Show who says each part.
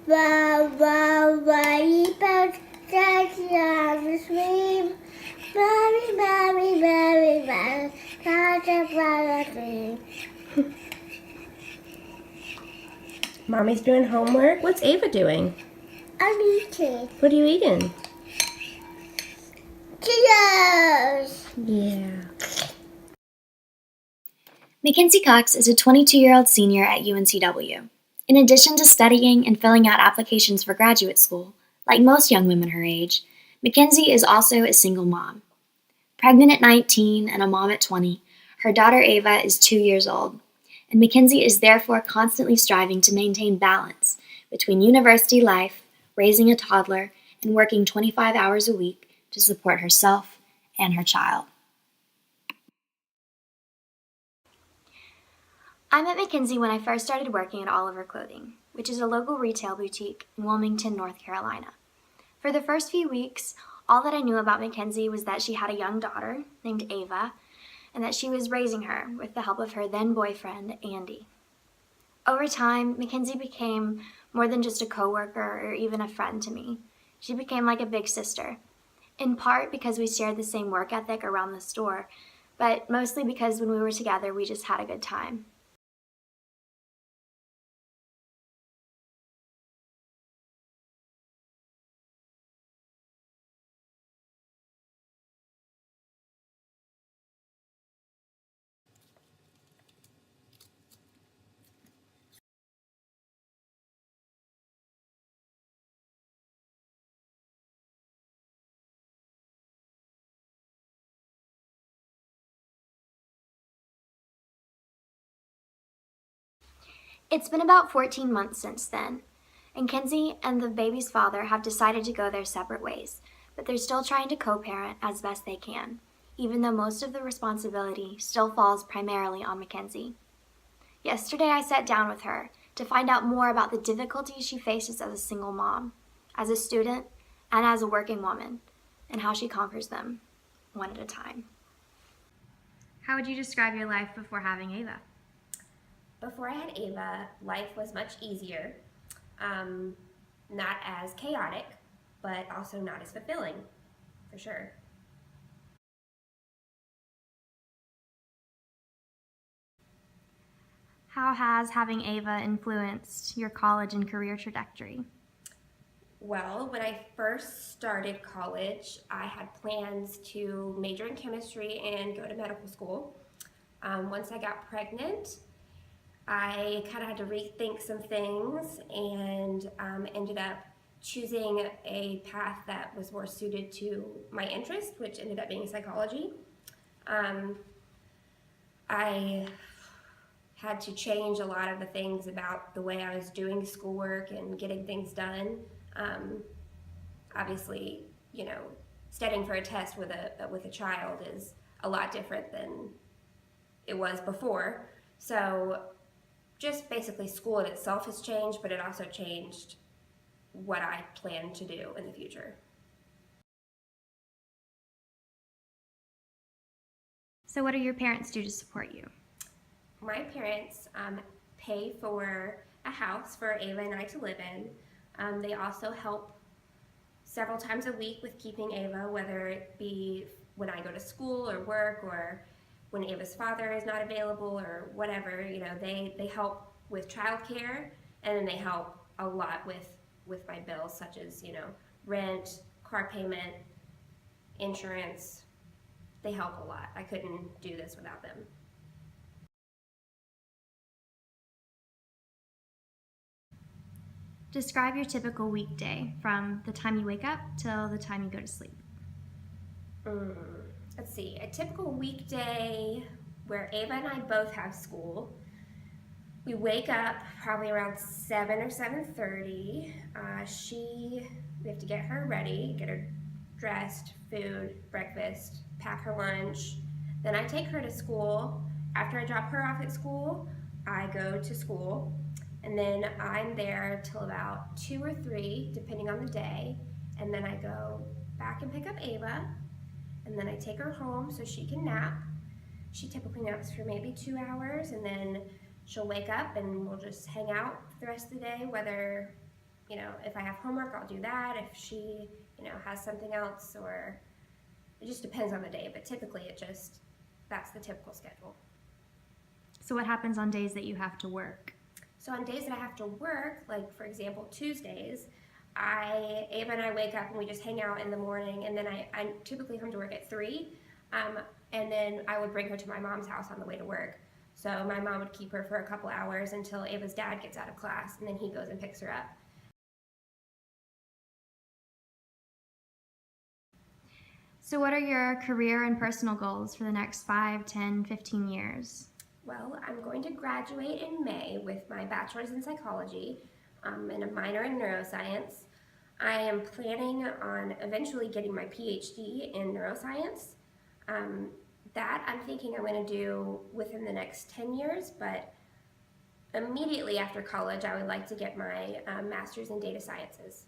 Speaker 1: Wow, wow, wow, about that young stream. Very, very, very, very, such a bright dream.
Speaker 2: Mommy's doing homework. What's Ava doing?
Speaker 1: I'm eating.
Speaker 2: What are you eating?
Speaker 1: Cheers!
Speaker 2: Yeah.
Speaker 3: Mackenzie Cox is a 22-year-old senior at UNCW. In addition to studying and filling out applications for graduate school, like most young women her age, Mackenzie is also a single mom. Pregnant at 19 and a mom at 20, her daughter Ava is 2 years old, and Mackenzie is therefore constantly striving to maintain balance between university life, raising a toddler, and working 25 hours a week to support herself and her child. I met Mackenzie when I first started working at Oliver Clothing, which is a local retail boutique in Wilmington, North Carolina. For the first few weeks, all that I knew about Mackenzie was that she had a young daughter named Ava, and that she was raising her with the help of her then boyfriend, Andy. Over time, Mackenzie became more than just a coworker or even a friend to me. She became like a big sister, in part because we shared the same work ethic around the store, but mostly because when we were together, we just had a good time. It's been about 14 months since then, and Kenzie and the baby's father have decided to go their separate ways, but they're still trying to co-parent as best they can, even though most of the responsibility still falls primarily on Mackenzie. Yesterday I sat down with her to find out more about the difficulties she faces as a single mom, as a student, and as a working woman, and how she conquers them, one at a time. How would you describe your life before having Ava?
Speaker 4: Before I had Ava, life was much easier, not as chaotic, but also not as fulfilling, for sure.
Speaker 3: How has having Ava influenced your college and career trajectory?
Speaker 4: Well, when I first started college, I had plans to major in chemistry and go to medical school. Once I got pregnant, I kind of had to rethink some things and ended up choosing a path that was more suited to my interest, which ended up being psychology. I had to change a lot of the things about the way I was doing schoolwork and getting things done. Obviously, studying for a test with a child is a lot different than it was before. So just basically school in itself has changed, but it also changed what I plan to do in the future.
Speaker 3: So what do your parents do to support you?
Speaker 4: My parents pay for a house for Ava and I to live in. They also help several times a week with keeping Ava, whether it be when I go to school or work or when Ava's father is not available or whatever. They help with childcare, and then they help a lot with my bills, such as rent, car payment, insurance. They help a lot. I couldn't do this without them.
Speaker 3: Describe your typical weekday from the time you wake up till the time you go to sleep.
Speaker 4: Let's see, a typical weekday where Ava and I both have school. We wake up probably around 7 or 7:30. We have to get her ready, get her dressed, food, breakfast, pack her lunch. Then I take her to school. After I drop her off at school, I go to school. And then I'm there till about 2 or 3, depending on the day. And then I go back and pick up Ava. And then I take her home so she can nap. She typically naps for maybe 2 hours, and then she'll wake up and we'll just hang out for the rest of the day, whether you know, if I have homework, I'll do that. If she, you know, has something else, or it just depends on the day, but typically that's the typical schedule.
Speaker 3: So what happens on days that you have to work?
Speaker 4: So on days that I have to work, like for example, Tuesdays, Ava and I wake up and we just hang out in the morning, and then I typically come to work at 3, and then I would bring her to my mom's house on the way to work. So my mom would keep her for a couple hours until Ava's dad gets out of class, and then he goes and picks her up.
Speaker 3: So what are your career and personal goals for the next 5, 10, 15 years?
Speaker 4: Well, I'm going to graduate in May with my bachelor's in psychology and a minor in neuroscience. I am planning on eventually getting my PhD in neuroscience. That I'm thinking I'm going to do within the next 10 years, but immediately after college I would like to get my master's in data sciences.